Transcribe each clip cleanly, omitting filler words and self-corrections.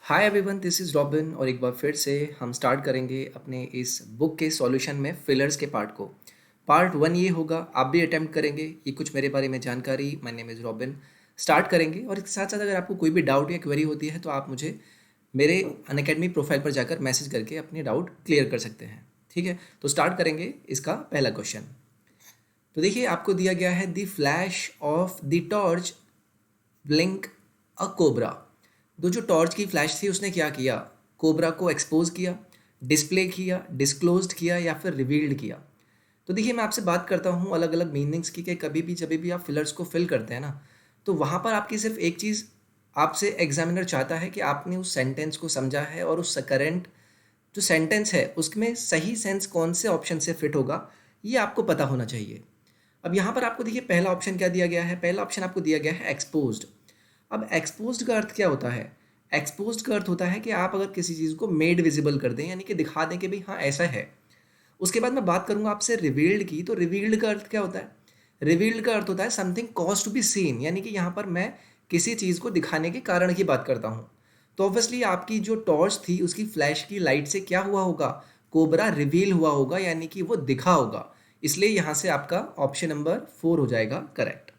Hi everyone, this is robin और एक बार फिर से हम स्टार्ट करेंगे अपने इस बुक के सॉल्यूशन में फिलर्स के पार्ट को। पार्ट वन ये होगा, आप भी अटेम्प्ट करेंगे। ये कुछ मेरे बारे में जानकारी, my name is robin, start करेंगे। और इसके साथ साथ अगर आपको कोई भी डाउट या क्वेरी होती है तो आप मुझे मेरे अनअकैडमी प्रोफाइल पर जाकर मैसेज करके अपने डाउट क्लियर कर सकते हैं। ठीक है, तो स्टार्ट करेंगे इसका पहला क्वेश्चन। तो देखिए, आपको दिया गया है the flash of the torch blink a cobra. तो जो टॉर्च की फ्लैश थी उसने क्या किया? कोबरा को एक्सपोज किया, डिस्प्ले किया, डिस्क्लोज्ड किया या फिर रिवील्ड किया। तो देखिए, मैं आपसे बात करता हूँ अलग अलग मीनिंग्स की कि कभी भी जब भी आप फिलर्स को फिल करते हैं ना, तो वहाँ पर आपकी सिर्फ एक चीज़ आपसे एग्जामिनर चाहता है कि आपने उस सेंटेंस को समझा है और उस करेंट जो सेंटेंस है उसमें सही सेंस कौन से ऑप्शन से फिट होगा, ये आपको पता होना चाहिए। अब यहाँ पर आपको देखिए पहला ऑप्शन क्या दिया गया है? पहला ऑप्शन आपको दिया गया है एक्सपोज्ड। अब एक्सपोज्ड का अर्थ क्या होता है? एक्सपोज्ड का अर्थ होता है कि आप अगर किसी चीज़ को मेड विजिबल कर दें, यानी कि दिखा दें कि भाई हाँ ऐसा है। उसके बाद मैं बात करूंगा आपसे रिवील्ड की। तो रिवील्ड का अर्थ क्या होता है? रिवील्ड का अर्थ होता है something cause to be seen, यानी कि यहाँ पर मैं किसी चीज़ को दिखाने के कारण की बात करता हूँ। तो ऑब्वियसली आपकी जो टॉर्च थी उसकी फ्लैश की लाइट से क्या हुआ होगा? कोबरा रिवील हुआ होगा, यानी कि वो दिखा होगा। इसलिए यहाँ से आपका ऑप्शन नंबर 4 हो जाएगा करेक्ट।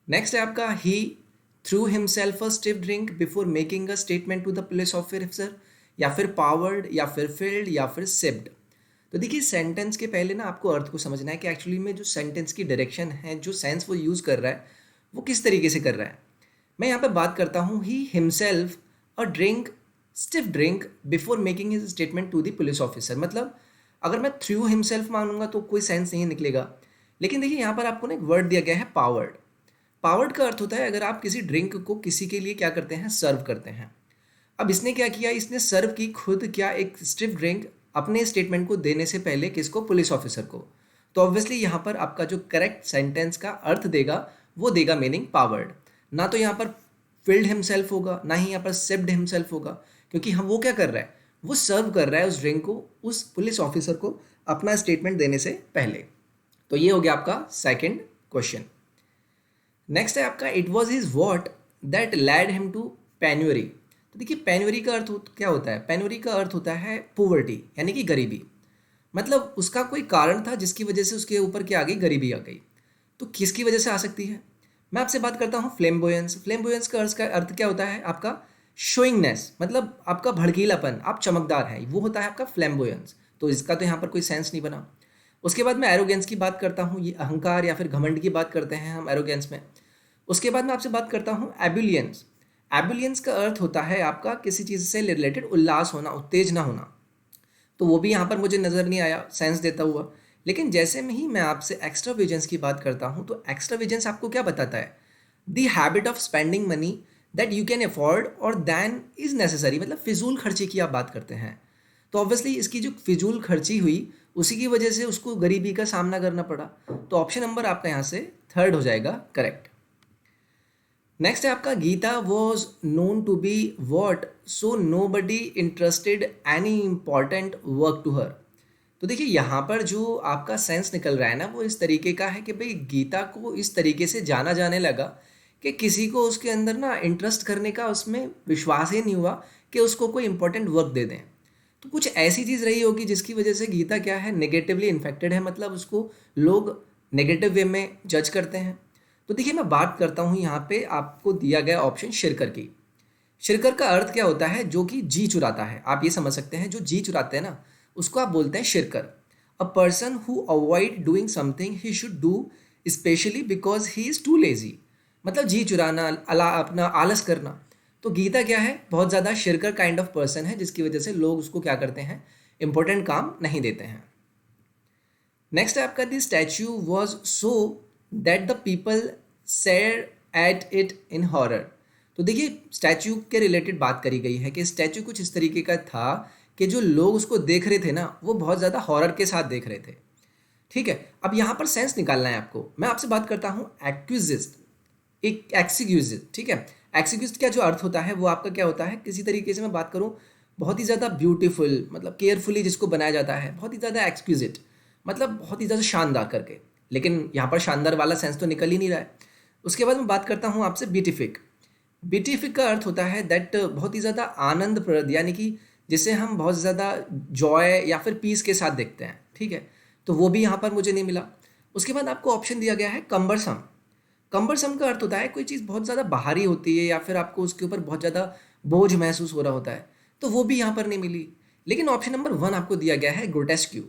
नेक्स्ट है आपका he threw himself a stiff drink before making a statement to the police officer, या फिर पावर्ड या फिर फिल्ड या फिर सिप्ड। तो देखिए, सेंटेंस के पहले ना आपको अर्थ को समझना है कि एक्चुअली में जो सेंटेंस की डायरेक्शन है, जो सेंस वो यूज़ कर रहा है, वो किस तरीके से कर रहा है। मैं यहाँ पे बात करता हूँ he himself a drink stiff drink before making his statement to the police officer. मतलब अगर मैं थ्रू हिमसेल्फ मानूंगा तो कोई सेंस नहीं निकलेगा। लेकिन देखिए, यहाँ पर आपको ना एक वर्ड दिया गया है पावर्ड। पावर्ड का अर्थ होता है अगर आप किसी ड्रिंक को किसी के लिए क्या करते हैं, सर्व करते हैं। अब इसने क्या किया? इसने सर्व की खुद क्या एक स्टिफ ड्रिंक अपने स्टेटमेंट को देने से पहले किसको? पुलिस ऑफिसर को। तो ऑब्वियसली यहाँ पर आपका जो करेक्ट सेंटेंस का अर्थ देगा वो देगा मीनिंग पावर्ड। ना तो यहाँ पर फिल्ड हिमसेल्फ होगा, ना ही यहाँ पर सिप्ड हिमसेल्फ होगा, क्योंकि हम वो क्या कर रहा है, वो सर्व कर रहा है उस ड्रिंक को उस पुलिस ऑफिसर को अपना स्टेटमेंट देने से पहले। तो ये हो गया आपका सेकंड क्वेश्चन। नेक्स्ट है आपका it was his what that led him to penury. तो देखिए, पेन्यूरी का अर्थ क्या होता है? पेन्यूरी का अर्थ होता है पोवर्टी, यानी कि गरीबी। मतलब उसका कोई कारण था जिसकी वजह से उसके ऊपर क्या आ गई? गरीबी आ गई। तो किसकी वजह से आ सकती है? मैं आपसे बात करता हूँ फ्लेम्बोयंस। फ्लेम्बोयंस का अर्थ क्या होता है आपका? शोइंगनेस, मतलब आपका भड़कीलापन, आप चमकदार हैं, वो होता है आपका फ्लेम्बोयंस। तो इसका तो यहाँ पर कोई सेंस नहीं बना। उसके बाद मैं एरोगेंस की बात करता हूँ, ये अहंकार या फिर घमंड की बात करते हैं हम एरोगेंस में। उसके बाद मैं आपसे बात करता हूँ एबुलियंस। एबुलियंस का अर्थ होता है आपका किसी चीज़ से रिलेटेड उल्लास होना, उत्तेजना होना। तो वो भी यहाँ पर मुझे नज़र नहीं आया सेंस देता हुआ। लेकिन जैसे में ही मैं आपसे एक्स्ट्रा विजन्स की बात करता हूँ, तो एक्स्ट्रा विजन्स आपको क्या बताता है? The habit of spending money that you can afford और दैन इज़ नेसेसरी। मतलब फिजूल खर्ची की आप बात करते हैं। तो ऑब्वियसली इसकी जो फिजूल खर्ची हुई उसी की वजह से उसको गरीबी का सामना करना पड़ा। तो ऑप्शन नंबर आपका यहाँ से थर्ड हो जाएगा करेक्ट। नेक्स्ट है आपका Gita was known to be what so nobody interested any important work to her. तो देखिए, यहाँ पर जो आपका सेंस निकल रहा है ना, वो इस तरीके का है कि भाई गीता को इस तरीके से जाना जाने लगा कि किसी को उसके अंदर ना इंटरेस्ट करने का उसमें विश्वास ही नहीं हुआ कि उसको कोई इंपॉर्टेंट वर्क दे दें। तो कुछ ऐसी चीज़ रही होगी जिसकी वजह से गीता क्या है, नेगेटिवली इन्फेक्टेड है, मतलब उसको लोग नेगेटिव वे में जज करते हैं। तो देखिए, मैं बात करता हूँ यहाँ पे आपको दिया गया ऑप्शन शिरकर की। शिरकर का अर्थ क्या होता है? जो कि जी चुराता है। आप ये समझ सकते हैं, जो जी चुराते हैं ना उसको आप बोलते हैं shirker. A person who avoid doing something he should do especially because he is too lazy. मतलब जी चुराना, अपना आलस करना। तो गीता क्या है? बहुत ज़्यादा शिरकर काइंड ऑफ पर्सन है, जिसकी वजह से लोग उसको क्या करते हैं, इंपॉर्टेंट काम नहीं देते हैं। नेक्स्ट है आपका the statue was so that the people share at it in horror. तो देखिए, स्टैचू के रिलेटेड बात करी गई है कि स्टैचू कुछ इस तरीके का था कि जो लोग उसको देख रहे थे ना, वो बहुत ज़्यादा हॉरर के साथ देख रहे थे। ठीक है, अब यहाँ पर सेंस निकालना है आपको। मैं आपसे बात करता हूँ एक्विजिस्ट, एक एक्सक्यूज। ठीक है, एक्सक्यूज का जो अर्थ होता है वो आपका क्या होता है? किसी तरीके से मैं बात करूँ, बहुत ही ज़्यादा ब्यूटीफुल, मतलब केयरफुली जिसको बनाया जाता है, बहुत ही ज़्यादा एक्सक्यूजिट, मतलब बहुत ही ज़्यादा शानदार करके। लेकिन यहाँ पर शानदार वाला सेंस तो निकल ही नहीं रहा है। उसके बाद मैं बात करता हूँ आपसे ब्यूटिफिक। बीटिफिक का अर्थ होता है दैट बहुत ही ज़्यादा आनंदप्रद, यानी कि जिसे हम बहुत ज़्यादा जॉय या फिर पीस के साथ देखते हैं, ठीक है। तो वो भी यहाँ पर मुझे नहीं मिला। उसके बाद आपको ऑप्शन दिया गया है कम्बरसम। कम्बरसम का अर्थ होता है कोई चीज़ बहुत ज़्यादा बाहरी होती है या फिर आपको उसके ऊपर बहुत ज़्यादा बोझ महसूस हो रहा होता है, तो वो भी यहाँ पर नहीं मिली। लेकिन ऑप्शन नंबर 1 आपको दिया गया है ग्रोटेस्क्यू।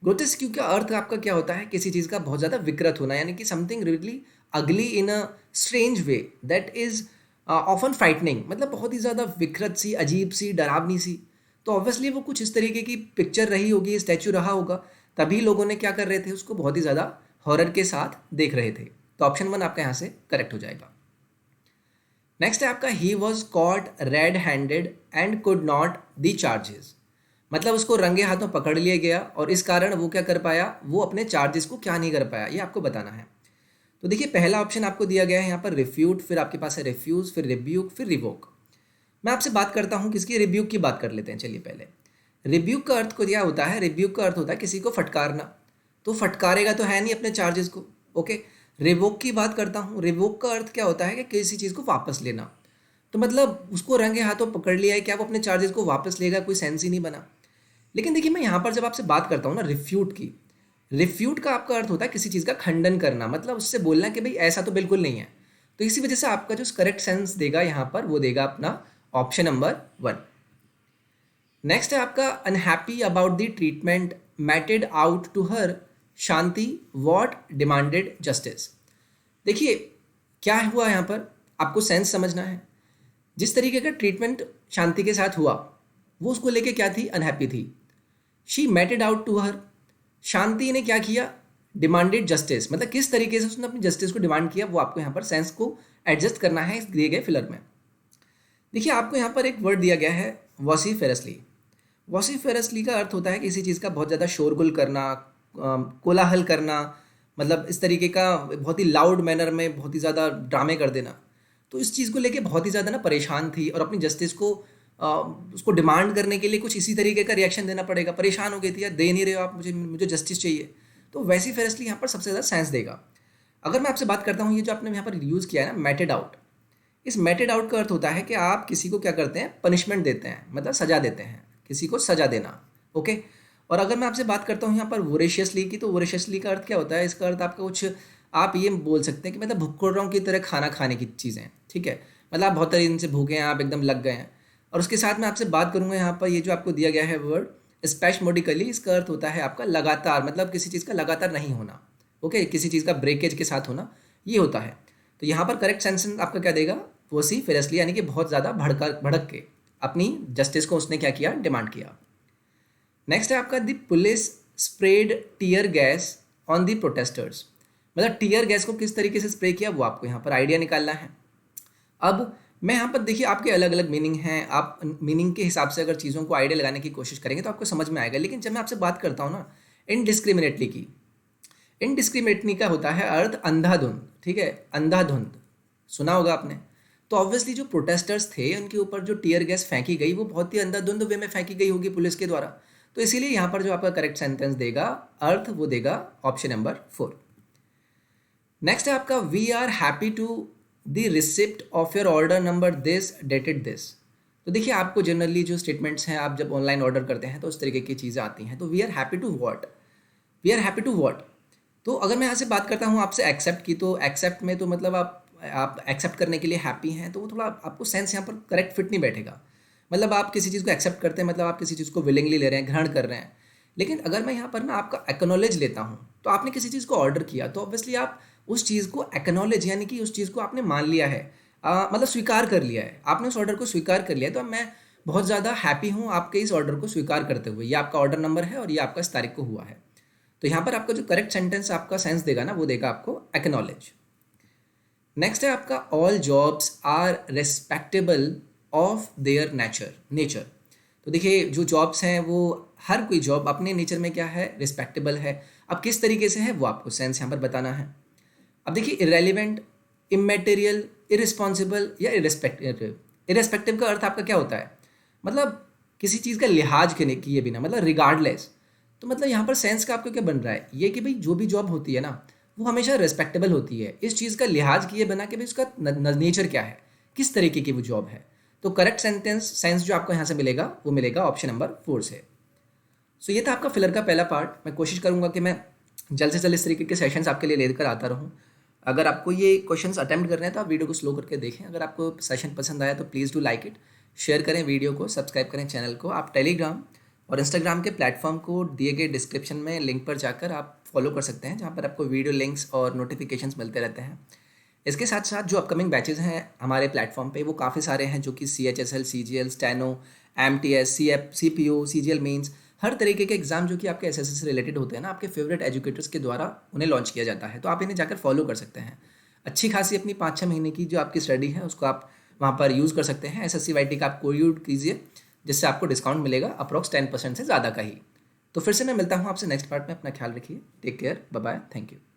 ग्रोटेस्क्यू का अर्थ आपका क्या होता है, किसी चीज़ का बहुत ज़्यादा विकृत होना, यानी कि something really ugly in a strange way that is often frightening, मतलब बहुत ही ज़्यादा विकृत सी, अजीब सी, डरावनी सी। तो ऑब्वियसली वो कुछ इस तरीके की पिक्चर रही होगी, स्टैचू रहा होगा, तभी लोगों ने क्या कर रहे थे, उसको बहुत ही ज़्यादा हॉरर के साथ देख रहे थे। तो ऑप्शन 1 आपका यहाँ से करेक्ट हो जाएगा। नेक्स्ट है आपका he was caught red handed and could not the charges. मतलब उसको रंगे हाथों पकड़ लिया गया और इस कारण वो क्या कर पाया, वो अपने चार्जेस को क्या नहीं कर पाया, ये आपको बताना है। तो देखिए पहला ऑप्शन आपको दिया गया है यहाँ पर रिफ्यूट, फिर आपके पास है रिफ्यूज, फिर रिब्यूक, फिर रिवोक। मैं आपसे बात करता हूँ किसकी, रिब्यूक की बात कर लेते हैं। चलिए पहले रिब्यूक का अर्थ को क्या होता है, रिब्यूक का अर्थ होता है किसी को फटकारना। तो फटकारेगा तो है नहीं अपने चार्जेस को, ओके। रिवोक की बात करता हूँ, रिवोक का अर्थ क्या होता है कि किसी चीज़ को वापस लेना। तो मतलब उसको रंगे हाथों पकड़ लिया है, क्या वो अपने चार्जेस को वापस लेगा, कोई सेंस ही नहीं बना। लेकिन देखिए मैं यहाँ पर जब आपसे बात करता हूँ ना रिफ्यूट की, रिफ्यूट का आपका अर्थ होता है किसी चीज़ का खंडन करना, मतलब उससे बोलना कि भाई ऐसा तो बिल्कुल नहीं है। तो इसी वजह से आपका जो करेक्ट सेंस देगा यहाँ पर, वो देगा अपना ऑप्शन नंबर 1। नेक्स्ट है आपका unhappy about the treatment meted out to her, Shanti what demanded justice. देखिए क्या हुआ यहाँ पर, आपको सेंस समझना है। जिस तरीके का ट्रीटमेंट शांति के साथ हुआ, वो उसको लेके क्या थी, अनहैप्पी थी। She meted out to her, Shanti ने क्या किया, डिमांडेड जस्टिस, मतलब किस तरीके से उसने अपनी जस्टिस को डिमांड किया, वो आपको यहाँ पर सेंस को एडजस्ट करना है इस दिए गए फिलर में। देखिए आपको यहाँ पर एक वर्ड दिया गया है वॉसिफेरसली। वॉसिफेरसली का अर्थ होता है किसी चीज़ का बहुत ज़्यादा शोरगुल करना, कोलाहल करना, मतलब इस तरीके का बहुत ही लाउड मैनर में बहुत ही ज़्यादा ड्रामे कर देना। तो इस चीज़ को लेके बहुत ही ज़्यादा ना परेशान थी और अपनी जस्टिस को उसको डिमांड करने के लिए कुछ इसी तरीके का रिएक्शन देना पड़ेगा, परेशान हो गई थी, यार दे नहीं रहे हो आप मुझे, मुझे जस्टिस चाहिए। तो वैसी फेरसली यहाँ पर सबसे ज़्यादा सेंस देगा। अगर मैं आपसे बात करता हूँ, ये जो आपने यहाँ पर यूज़ किया है ना मेटेड आउट, इस मेटेड आउट का अर्थ होता है कि आप किसी को क्या करते हैं, पनिशमेंट देते हैं, मतलब सजा देते हैं, किसी को सजा देना, ओके। और अगर मैं आपसे बात करता हूँ यहाँ पर वोरेशियसली की, तो वोरेशियसली का अर्थ क्या होता है, इसका अर्थ आपका कुछ आप ये बोल सकते हैं कि मतलब भुक्कोड़ों की तरह खाना खाने की चीज़ें, ठीक है। मतलब आप बहुत दिन से भूखे हैं, आप एकदम लग गए हैं। और उसके साथ मैं आपसे बात करूँगा यहाँ पर, ये जो आपको दिया गया है वर्ड स्पैशमोडिकली, इसका अर्थ होता है आपका लगातार, मतलब किसी चीज़ का लगातार नहीं होना, ओके, किसी चीज़ का ब्रेकेज के साथ होना, ये होता है। तो यहाँ पर करेक्ट सेंटेंस आपका क्या देगा, वोसिफेरसली, यानी कि बहुत ज़्यादा भड़क के अपनी जस्टिस को उसने क्या किया, डिमांड किया। नेक्स्ट है आपका the police spread tear gas on the protesters. मतलब टीयर गैस को किस तरीके से स्प्रे किया, वो आपको यहाँ पर आइडिया निकालना है। अब मैं यहाँ पर देखिए आपके अलग अलग मीनिंग हैं, आप मीनिंग के हिसाब से अगर चीज़ों को आइडिया लगाने की कोशिश करेंगे तो आपको समझ में आएगा। लेकिन जब मैं आपसे बात करता हूँ ना इनडिस्क्रिमिनेटली की, इनडिस्क्रिमिनेटली का होता है अर्थ अंधाधुंध, ठीक है, अंधाधुंध सुना होगा आपने। तो ऑब्वियसली जो प्रोटेस्टर्स थे उनके ऊपर जो टीयर गैस फेंकी गई, वो बहुत ही अंधाधुंध वे में फेंकी गई होगी पुलिस के द्वारा। तो इसीलिए यहाँ पर जो आपका करेक्ट सेंटेंस देगा अर्थ, वो देगा ऑप्शन नंबर 4। नेक्स्ट है आपका we are happy to the receipt of your order number this dated this. तो देखिए आपको जनरली जो स्टेटमेंट्स हैं, आप जब ऑनलाइन ऑर्डर करते हैं तो उस तरीके की चीज़ें आती हैं। तो we are happy to what, we are happy to what. तो अगर मैं यहाँ से बात करता हूँ आपसे एक्सेप्ट की, तो एक्सेप्ट में तो मतलब आप एक्सेप्ट करने के लिए हैप्पी हैं, तो वो थोड़ा आपको सेंस यहाँ पर करेक्ट फिट नहीं बैठेगा। मतलब आप किसी चीज़ को एक्सेप्ट करते हैं, मतलब आप किसी चीज़ को विलिंगली ले रहे हैं, ग्रहण कर रहे हैं। लेकिन अगर मैं यहाँ पर ना आपका एक्नॉलेज लेता हूँ, तो आपने किसी चीज़ को ऑर्डर किया, तो ऑब्वियसली आप उस चीज़ को एक्नॉलेज, यानी कि उस चीज़ को आपने मान लिया है, मतलब स्वीकार कर लिया है, आपने उस ऑर्डर को स्वीकार कर लिया है। तो मैं बहुत ज़्यादा हैप्पी हूँ आपके इस ऑर्डर को स्वीकार करते हुए। ये आपका ऑर्डर नंबर है और ये आपका इस तारीख को हुआ है। तो यहाँ पर आपका जो करेक्ट सेंटेंस आपका सेंस देगा ना, वो देगा आपको एक्नॉलेज। नेक्स्ट है आपका all jobs are respectable of their nature. तो देखिए जो जॉब्स हैं वो हर कोई जॉब अपने नेचर में क्या है, रिस्पेक्टेबल है। अब किस तरीके से है वो आपको सेंस यहाँ पर बताना है। अब देखिए इरेलीवेंट, इमेटेरियल, इरिस्पॉन्सिबल या इरेस्पेक्टिव। इरेस्पेक्टिव का अर्थ आपका क्या होता है, मतलब किसी चीज़ का लिहाज किए बिना, मतलब रिगार्डलेस। तो मतलब यहाँ पर सेंस का आपको क्या बन रहा है, ये कि भाई जो भी जॉब होती है ना, वो हमेशा रिस्पेक्टेबल होती है, इस चीज़ का लिहाज किए बिना कि भाई उसका नेचर क्या है, किस तरीके की वो जॉब है। तो करेक्ट सेंस जो आपको यहाँ से मिलेगा वो मिलेगा ऑप्शन नंबर 4 से। सो ये था आपका फिलर का पहला पार्ट। मैं कोशिश करूँगा कि मैं जल्द से जल्द इस तरीके के सेशंस आपके लिए लेकर आता रहूँ। अगर आपको ये क्वेश्चंस अटेम्प्ट करने हैं तो आप वीडियो को स्लो करके देखें। अगर आपको सेशन पसंद आया तो please do like it, share करें वीडियो को, सब्सक्राइब करें चैनल को। आप टेलीग्राम और इंस्टाग्राम के प्लेटफॉर्म को दिए गए डिस्क्रिप्शन में लिंक पर जाकर आप फॉलो कर सकते हैं, जहाँ पर आपको वीडियो लिंक्स और नोटिफिकेशंस मिलते रहते हैं। इसके साथ साथ जो अपकमिंग बैचेज़ हैं हमारे प्लेटफॉर्म पे वो काफ़ी सारे हैं, जो कि CHSL, CGL, steno, MTS, CPO, CGL mains, हर तरीके के एग्जाम जो कि आपके SSC से रिलेटेड होते हैं ना, आपके फेवरेट एजुकेटर्स के द्वारा उन्हें लॉन्च किया जाता है। तो आप इन्हें जाकर फॉलो कर सकते हैं। अच्छी खासी अपनी 5-6 महीने की जो आपकी स्टडी है उसको आप वहाँ पर यूज़ कर सकते हैं। SSC YT का आप कोई यूज कीजिए, जिससे आपको डिस्काउंट मिलेगा अप्रॉक्स 10% से ज़्यादा का ही। तो फिर से मैं मिलता हूँ आपसे नेक्स्ट पार्ट में। अपना ख्याल रखिए, take care, bye bye, thank you.